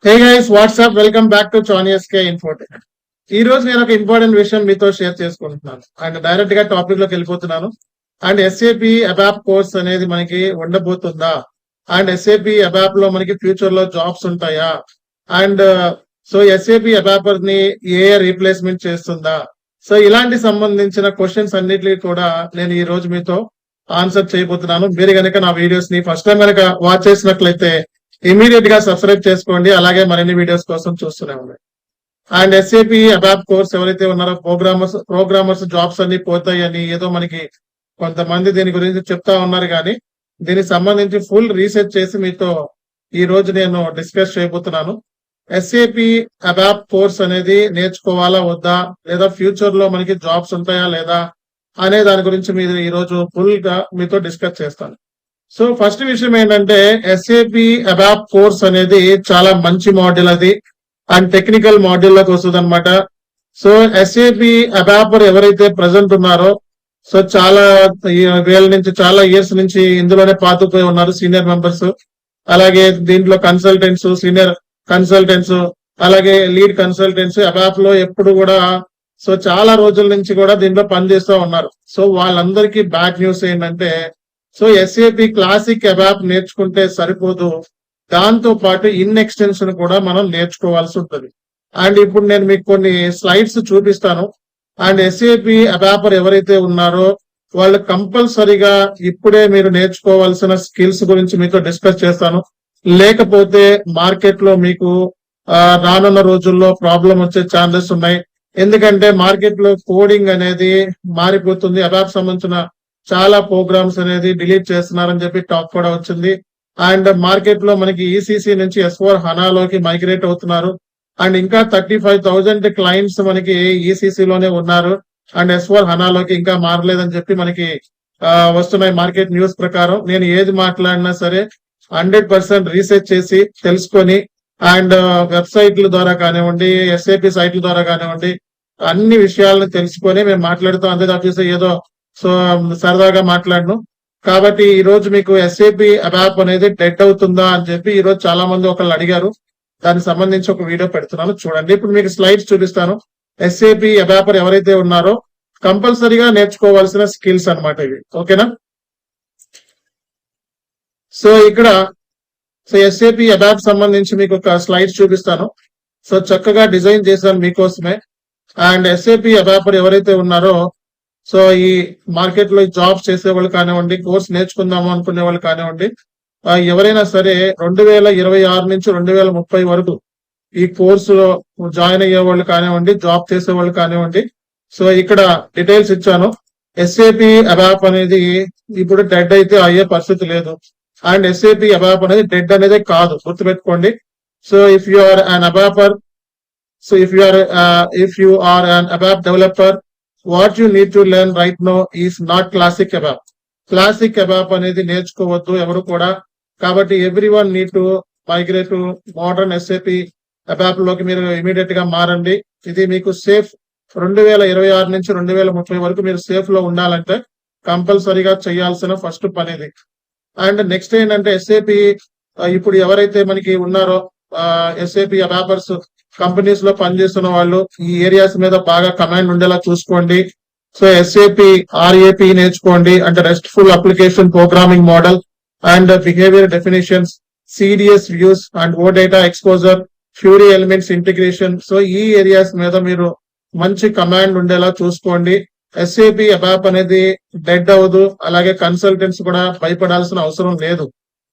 Hey guys what's up welcome back to చానియస్కే infotech. ఈ రోజు నేను ఒక ఇంపార్టెంట్ విషయం మీతో షేర్ చేసుకుంటున్నాను అండ్ డైరెక్ట్ గా టాపిక్ లోకి వెళ్ళిపోతున్నాను. అండ్ ఎస్ఏపి అబాప్ కోర్స్ అనేది మనకి ఉండబోతుందా, అండ్ ఎస్ఏపి అబాప్ లో మనకి ఫ్యూచర్ లో జాబ్స్ ఉంటాయా, అండ్ సో ఎస్ఏపి అబాపర్ ని ఏ రీప్లేస్మెంట్ చేస్తుందా, సో ఇలాంటి సంబంధించిన క్వశ్చన్స్ అన్నిటికీ కూడా నేను ఈ రోజు మీతో ఆన్సర్ చేయబోతున్నాను. మీరు కనుక నా వీడియోస్ ని ఫస్ట్ టైం కనుక వాచ్ చేసినట్లయితే ఇమీడియట్ గా సబ్స్క్రైబ్ చేసుకోండి. అలాగే మరిన్ని వీడియోస్ కోసం చూస్తూనే ఉండండి. అండ్ ఎస్ఏపి అబాప్ కోర్స్ ఎవరైతే ఉన్నారో ప్రోగ్రామర్స్ జాబ్స్ అన్ని పోతాయని ఏదో మనకి కొంతమంది దీని గురించి చెప్తా ఉన్నారు, కానీ దీనికి సంబంధించి ఫుల్ రీసెర్చ్ చేసి మీతో ఈ రోజు నేను డిస్కస్ చేయబోతున్నాను. ఎస్ఏపి అబాప్ కోర్స్ అనేది నేర్చుకోవాలా వద్దా, లేదా ఫ్యూచర్ లో మనకి జాబ్స్ ఉంటాయా లేదా అనే దాని గురించి మీరు ఈ రోజు ఫుల్ గా మీతో డిస్కస్ చేస్తాను. సో ఫస్ట్ విషయం ఏంటంటే ఎస్ఏపి అబాప్ కోర్స్ అనేది చాలా మంచి మాడ్యూల్ అది, అండ్ టెక్నికల్ మాడ్యూల్ లోకి వస్తుంది అనమాట. సో ఎస్ఏపి అబాపర్ ఎవరైతే ప్రజెంట్ ఉన్నారో, సో చాలా వేల నుంచి చాలా ఇయర్స్ నుంచి ఇందులోనే పాతుకుపోయి ఉన్నారు సీనియర్ మెంబర్స్, అలాగే దీంట్లో కన్సల్టెంట్స్, సీనియర్ కన్సల్టెంట్స్, అలాగే లీడ్ కన్సల్టెంట్స్ అబాప్ లో ఎప్పుడు కూడా సో చాలా రోజుల నుంచి కూడా దీంట్లో పనిచేస్తూ ఉన్నారు. సో వాళ్ళందరికీ బ్యాడ్ న్యూస్ ఏంటంటే, సో ఎస్ఏపి క్లాసిక్ అబాప్ నేర్చుకుంటే సరిపోదు, దాంతో పాటు ఇన్ ఎక్స్టెన్షన్ కూడా మనం నేర్చుకోవాల్సి ఉంటుంది. అండ్ ఇప్పుడు నేను మీకు కొన్ని స్లైడ్స్ చూపిస్తాను. అండ్ ఎస్ఏపి అబాపర్ ఎవరైతే ఉన్నారో వాళ్ళు కంపల్సరీగా ఇప్పుడే మీరు నేర్చుకోవాల్సిన స్కిల్స్ గురించి మీతో డిస్కస్ చేస్తాను. లేకపోతే మార్కెట్ లో మీకు రానున్న రోజుల్లో ప్రాబ్లం వచ్చే ఛాన్సెస్ ఉన్నాయి. ఎందుకంటే మార్కెట్ లో కోడింగ్ అనేది మారిపోతుంది. అబాప్ సంబంధించిన చాలా ప్రోగ్రామ్స్ అనేది డిలీట్ చేస్తున్నారని చెప్పి టాక్ కూడా వచ్చింది. అండ్ మార్కెట్ లో మనకి ఈసీసీ నుంచి S4 హనాలోకి మైగ్రేట్ అవుతున్నారు. అండ్ ఇంకా 35,000 క్లయింట్స్ మనకి ఈసీసీ లోనే ఉన్నారు. అండ్ S4 హనాలోకి ఇంకా మారలేదని చెప్పి మనకి వస్తున్నాయి మార్కెట్ న్యూస్ ప్రకారం. నేను ఏది మాట్లాడినా సరే 100% రీసెర్చ్ చేసి తెలుసుకొని, అండ్ వెబ్సైట్ల ద్వారా కానివ్వండి, ఎస్ఏపి సైట్ల ద్వారా కానివ్వండి, అన్ని విషయాలను తెలుసుకొని మేము మాట్లాడుతాం. అంతే తప్పిస్తే ఏదో సో సరదాగా మాట్లాడను. కాబట్టి ఈ రోజు మీకు ఎస్ఏపి అబాప్ అనేది డెడ్ అవుతుందా అని చెప్పి ఈ రోజు చాలా మంది ఒకళ్ళు అడిగారు. దానికి సంబంధించి ఒక వీడియో పెడుతున్నాను, చూడండి. ఇప్పుడు మీకు స్లైడ్స్ చూపిస్తాను. ఎస్ఏపి అబాపర్ ఎవరైతే ఉన్నారో కంపల్సరీగా నేర్చుకోవాల్సిన స్కిల్స్ అన్నమాట ఇవి, ఓకేనా. సో ఇక్కడ సో ఎస్ఏపి అబాప్ సంబంధించి మీకు ఒక స్లైడ్స్ చూపిస్తాను. సో చక్కగా డిజైన్ చేశాను మీకోసమే. అండ్ ఎస్ఏపి అబాపర్ ఎవరైతే ఉన్నారో, సో ఈ మార్కెట్ లో జాబ్స్ చేసే వాళ్ళు కానివ్వండి, కోర్స్ నేర్చుకుందాము అనుకునే వాళ్ళు కానివ్వండి, ఎవరైనా సరే 2026 నుంచి 2030 వరకు ఈ కోర్సులో జాయిన్ అయ్యే వాళ్ళు కానివ్వండి, జాబ్ చేసే వాళ్ళు కానివ్వండి. సో ఇక్కడ డీటెయిల్స్ ఇచ్చాను. ఎస్ఏపి అబాప్ అనేది ఇప్పుడు డెడ్ అయితే అయ్యే పరిస్థితి లేదు. అండ్ ఎస్ఏపి అబాప్ అనేది డెడ్ అనేది కాదు, గుర్తుపెట్టుకోండి. So if you are an ABAPer, so if you are an ABAP developer, what you need to learn right no is not classic ABAP. Classic ABAP అనేది నేర్చుకోవద్దు ఎవరు కూడా. కాబట్టి everyone need to migrate to modern SAP ABAP లోకి మీరు immediate గా మారండి. ఇది మీకు సేఫ్. 2026 నుంచి 2030 వరకు మీరు సేఫ్ లో ఉండాలంటే కంపల్సరీగా చేయాల్సిన ఫస్ట్ పని ఇది. అండ్ నెక్స్ట్ ఏంటంటే ఎస్ఏపి ఇప్పుడు ఎవరైతే మనకి ఉన్నారో ఎస్ఏపి అబాపర్స్ కంపెనీస్ లో పనిచేస్తున్న వాళ్ళు ఈ ఏరియాస్ మీద బాగా కమాండ్ ఉండేలా చూసుకోండి. సో ఎస్ఏపి RAP నేర్చుకోండి, అంటే RESTful application programming model and behaviour definitions, CDS views and OData exposure, fury elements integration. So ఈ ఏరియాస్ మీద మీరు మంచి కమాండ్ ఉండేలా చూసుకోండి. ఎస్ఏపి అబాప్ అనేది డెడ్ అవ్వదు, అలాగే కన్సల్టెంట్స్ కూడా భయపడాల్సిన అవసరం లేదు.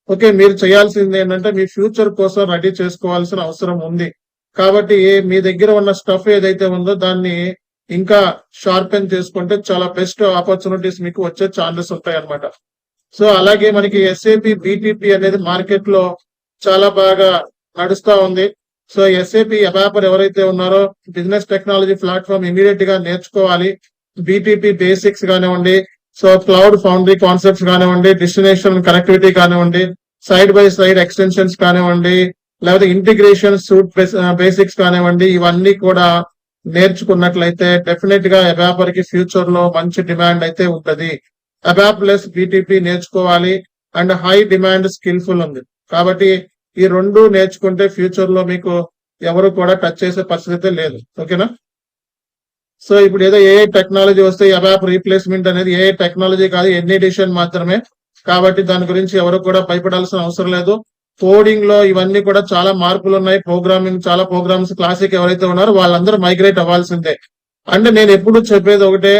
ఓకే, మీరు చేయాల్సింది ఏంటంటే మీ ఫ్యూచర్ కోసం రెడీ చేసుకోవాల్సిన అవసరం ఉంది. కాబట్టి మీ దగ్గర ఉన్న స్టఫ్ ఏదైతే ఉందో దాన్ని ఇంకా షార్పెన్ చేసుకుంటే చాలా బెస్ట్ ఆపర్చునిటీస్ మీకు వచ్చే ఛాన్సెస్ ఉంటాయి అన్నమాట. సో అలాగే మనకి ఎస్ఏపి BTP అనేది మార్కెట్ లో చాలా బాగా నడుస్తా ఉంది. సో ఎస్ఏపి అబాపర్ ఎవరైతే ఉన్నారో బిజినెస్ టెక్నాలజీ ప్లాట్ఫామ్ ఇమీడియట్ గా నేర్చుకోవాలి. BTP బేసిక్స్ కానివ్వండి, సో క్లౌడ్ ఫౌండరీ కాన్సెప్ట్స్ కానివ్వండి, డెస్టినేషన్ కనెక్టివిటీ కానివ్వండి, సైడ్ బై సైడ్ ఎక్స్టెన్షన్స్ కానివ్వండి, లేకపోతే ఇంటిగ్రేషన్ సూట్ బేసిక్స్ కానివ్వండి, ఇవన్నీ కూడా నేర్చుకున్నట్లయితే డెఫినెట్ గా అబాపర్ కి ఫ్యూచర్ లో మంచి డిమాండ్ అయితే ఉంటది. అబాప్ ప్లస్ BTP నేర్చుకోవాలి అండ్ హై డిమాండ్ స్కిల్ఫుల్ ఉంది. కాబట్టి ఈ రెండు నేర్చుకుంటే ఫ్యూచర్ లో మీకు ఎవరు కూడా టచ్ చేసే పరిస్థితి లేదు. ఓకేనా? సో ఇప్పుడు ఏదో ఏ టెక్నాలజీ వస్తే అబాప్ రీప్లేస్మెంట్ అనేది ఏ టెక్నాలజీ కాదు, ఎన్ని ఎడిషన్ మాత్రమే. కాబట్టి దాని గురించి ఎవరు కూడా భయపడాల్సిన అవసరం లేదు. కోడింగ్ లో ఇవన్నీ కూడా చాలా మార్పులు ఉన్నాయి. ప్రోగ్రామింగ్ చాలా ప్రోగ్రామ్స్ క్లాసిక్ ఎవరైతే ఉన్నారో వాళ్ళందరూ మైగ్రేట్ అవ్వాల్సిందే. అంటే నేను ఎప్పుడు చెప్పేది ఒకటే,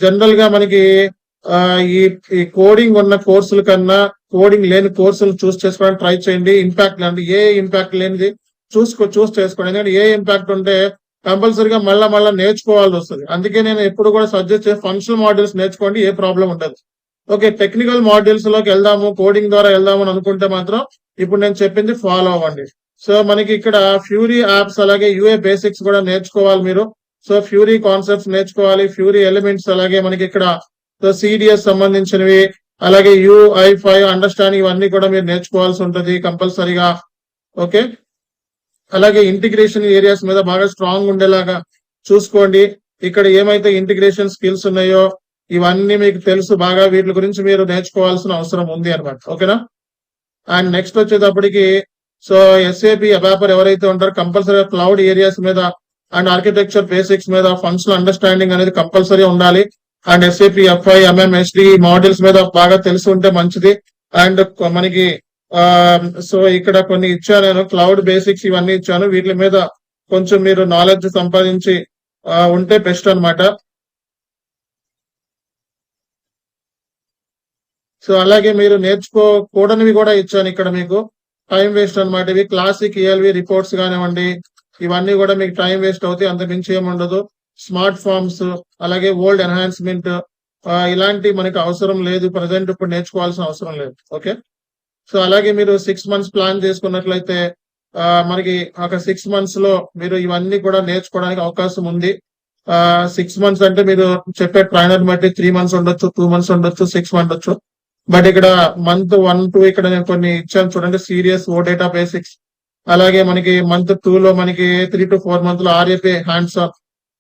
జనరల్ గా మనకి ఈ కోడింగ్ ఉన్న కోర్సుల కన్నా కోడింగ్ లేని కోర్సులు చూస్ చేసుకోవడానికి ట్రై చేయండి. ఇంపాక్ట్ అంటే ఏ ఇంపాక్ట్ లేనిది చూస్ చేసుకోండి. ఎందుకంటే ఏ ఇంపాక్ట్ ఉంటే కంపల్సరీగా మళ్ళా నేర్చుకోవాల్సి వస్తుంది. అందుకే నేను ఎప్పుడు కూడా సజెస్ట్ చేసే ఫంక్షనల్ మాడ్యూల్స్ నేర్చుకోండి, ఏ ప్రాబ్లం ఉండదు. ఓకే, టెక్నికల్ మాడ్యూల్స్ లోకి వెళ్దాము, కోడింగ్ ద్వారా వెళ్దాము అని అనుకుంటే మాత్రం ఇప్పుడు నేను చెప్పింది ఫాలో అవ్వండి. సో మనకి ఇక్కడ ఫ్యూరీ యాప్స్ అలాగే యూఏ బేసిక్స్ కూడా నేర్చుకోవాలి మీరు. సో ఫ్యూరీ కాన్సెప్ట్స్ నేర్చుకోవాలి, ఫ్యూరీ ఎలిమెంట్స్, అలాగే మనకి ఇక్కడ సిడిఎస్ సంబంధించినవి, అలాగే UI5 అండర్స్టాండింగ్, ఇవన్నీ కూడా మీరు నేర్చుకోవాల్సి ఉంటుంది కంపల్సరీగా. ఓకే, అలాగే ఇంటిగ్రేషన్ ఏరియాస్ మీద బాగా స్ట్రాంగ్ ఉండేలాగా చూసుకోండి. ఇక్కడ ఏమైతే ఇంటిగ్రేషన్ స్కిల్స్ ఉన్నాయో ఇవన్నీ మీకు తెలుసు బాగా, వీటి గురించి మీరు నేర్చుకోవాల్సిన అవసరం ఉంది అనమాట. ఓకేనా? అండ్ నెక్స్ట్ వచ్చేటప్పటికి సో SAP అబాపర్ ఎవరైతే ఉంటారో కంపల్సరీ క్లౌడ్ ఏరియాస్ మీద అండ్ ఆర్కిటెక్చర్ బేసిక్స్ మీద ఫంక్షనల్ అండర్స్టాండింగ్ అనేది కంపల్సరీ ఉండాలి. And SAP FI MMSD models మీద బాగా తెలిసి ఉంటే మంచిది. అండ్ మనకి సో ఇక్కడ కొన్ని ఇచ్చాను నేను, క్లౌడ్ బేసిక్స్ ఇవన్నీ ఇచ్చాను. వీటి మీద కొంచెం మీరు నాలెడ్జ్ సంపాదించి ఉంటే బెస్ట్ అనమాట. సో అలాగే మీరు నేర్చుకోకూడనివి కూడా ఇచ్చాను ఇక్కడ మీకు, టైం వేస్ట్ అనమాట. ఇవి క్లాసిక్ ELV రిపోర్ట్స్ కానివ్వండి, ఇవన్నీ కూడా మీకు టైం వేస్ట్ అవుతాయి, అంత మించి ఏముండదు. స్మార్ట్ ఫార్మ్స్ అలాగే ఓల్డ్ ఎన్హాన్స్మెంట్ ఇలాంటి మనకి అవసరం లేదు, ప్రజెంట్ ఇప్పుడు నేర్చుకోవాల్సిన అవసరం లేదు. ఓకే, సో అలాగే మీరు 6 months ప్లాన్ చేసుకున్నట్లయితే మనకి ఒక 6 months లో మీరు ఇవన్నీ కూడా నేర్చుకోవడానికి అవకాశం ఉంది. 6 months అంటే మీరు చెప్పే ట్రైనర్ బట్టి 3 months ఉండొచ్చు, 2 months ఉండొచ్చు, 6 months ఉండొచ్చు. బట్ ఇక్కడ month 1, 2 ఇక్కడ నేను కొన్ని ఇచ్చాను చూడండి, సీరియస్ ఓ డేటా బేసిక్స్. అలాగే మనకి month 2 లో మనకి 3 to 4 months లో RAP హ్యాండ్స్ ఆన్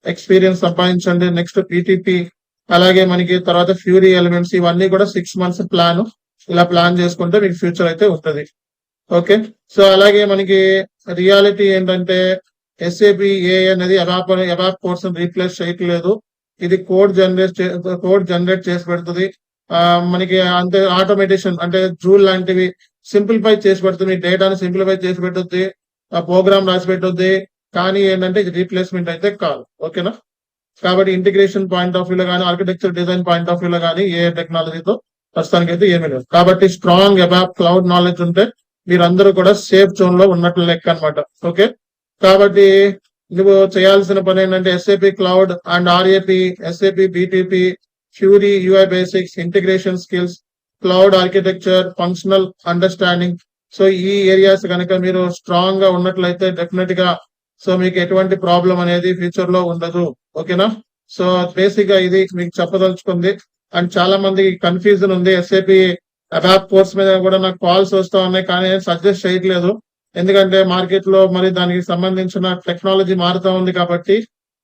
ఎక్స్పీరియన్స్ సంపాదించండి. నెక్స్ట్ PTP, అలాగే మనకి తర్వాత ఫ్యూరీ ఎలిమెంట్స్, ఇవన్నీ కూడా 6 months ప్లాన్. ఇలా ప్లాన్ చేసుకుంటే మీకు ఫ్యూచర్ అయితే ఉంటుంది. ఓకే, సో అలాగే మనకి రియాలిటీ ఏంటంటే SAP AI అనేది అబాప్ కోర్స్ రీప్లేస్ చేయట్లేదు. ఇది కోడ్ జనరేట్ చేసి పెడుతుంది. మనకి అంతే ఆటోమేటేషన్ అంటే జూల్ లాంటివి సింప్లిఫై చేసి పెడుతుంది, డేటాను సింప్లిఫై చేసి పెట్టుద్ది, ప్రోగ్రామ్ రాసి పెట్టుద్ది. కానీ ఏంటంటే ఇది రీప్లేస్మెంట్ అయితే కాదు. ఓకేనా? కాబట్టి ఇంటిగ్రేషన్ పాయింట్ ఆఫ్ వ్యూలో కానీ ఆర్కిటెక్చర్ డిజైన్ పాయింట్ ఆఫ్ వ్యూలో కానీ ఏ టెక్నాలజీతో ప్రస్తుతానికి అయితే ఏమీ లేదు. కాబట్టి స్ట్రాంగ్ అబాప్ క్లౌడ్ నాలెడ్జ్ ఉంటే మీరందరూ కూడా సేఫ్ జోన్ లో ఉన్నట్లు లెక్క అనమాట. ఓకే, కాబట్టి నువ్వు చేయాల్సిన పని ఏంటంటే SAP cloud and RAP, SAP BTP, fury, UI basics, integration skills, cloud architecture, functional understanding. So ఈ ఏరియాస్ కనుక మీరు స్ట్రాంగ్ గా ఉన్నట్లయితే డెఫినెట్ గా సో మీకు ఎటువంటి ప్రాబ్లం అనేది ఫ్యూచర్ లో ఉండదు. ఓకేనా? సో బేసిక్ గా ఇది మీకు చెప్పదలుచుకుంది. అండ్ చాలా మందికి కన్ఫ్యూజన్ ఉంది. SAP అబాప్ కోర్స్ మీద కూడా నాకు కాల్స్ వస్తా ఉన్నాయి, కానీ నేను సజెస్ట్ చేయట్లేదు. ఎందుకంటే మార్కెట్ లో మరి దానికి సంబంధించిన టెక్నాలజీ మారుతా ఉంది కాబట్టి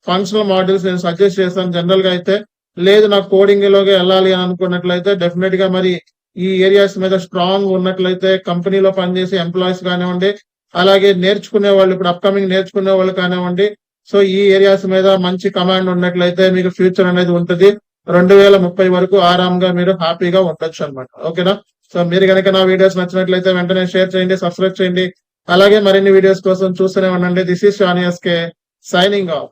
ఫంక్షనల్ మాడ్యూల్స్ నేను సజెస్ట్ చేస్తాను. జనరల్ గా అయితే లేదు నాకు కోడింగ్ లోకి వెళ్ళాలి అని అనుకున్నట్లయితే డెఫినెట్ గా మరి ఈ ఏరియాస్ మీద స్ట్రాంగ్ ఉన్నట్లయితే కంపెనీలో పనిచేసే ఎంప్లాయీస్ కానివ్వండి, అలాగే నేర్చుకునే వాళ్ళు, ఇప్పుడు అప్కమింగ్ నేర్చుకునే వాళ్ళు కానివ్వండి, సో ఈ ఏరియాస్ మీద మంచి కమాండ్ ఉన్నట్లయితే మీకు ఫ్యూచర్ అనేది ఉంటుంది. 2030 వరకు ఆరాంగా మీరు హ్యాపీగా ఉండొచ్చు అనమాట. ఓకేనా? సో మీరు కనుక నా వీడియోస్ నచ్చినట్లయితే వెంటనే షేర్ చేయండి, సబ్స్క్రైబ్ చేయండి. అలాగే మరిన్ని వీడియోస్ కోసం చూస్తూనే ఉండండి. దిస్ ఈస్ షానియాస్ కే సైనింగ్ ఆఫ్.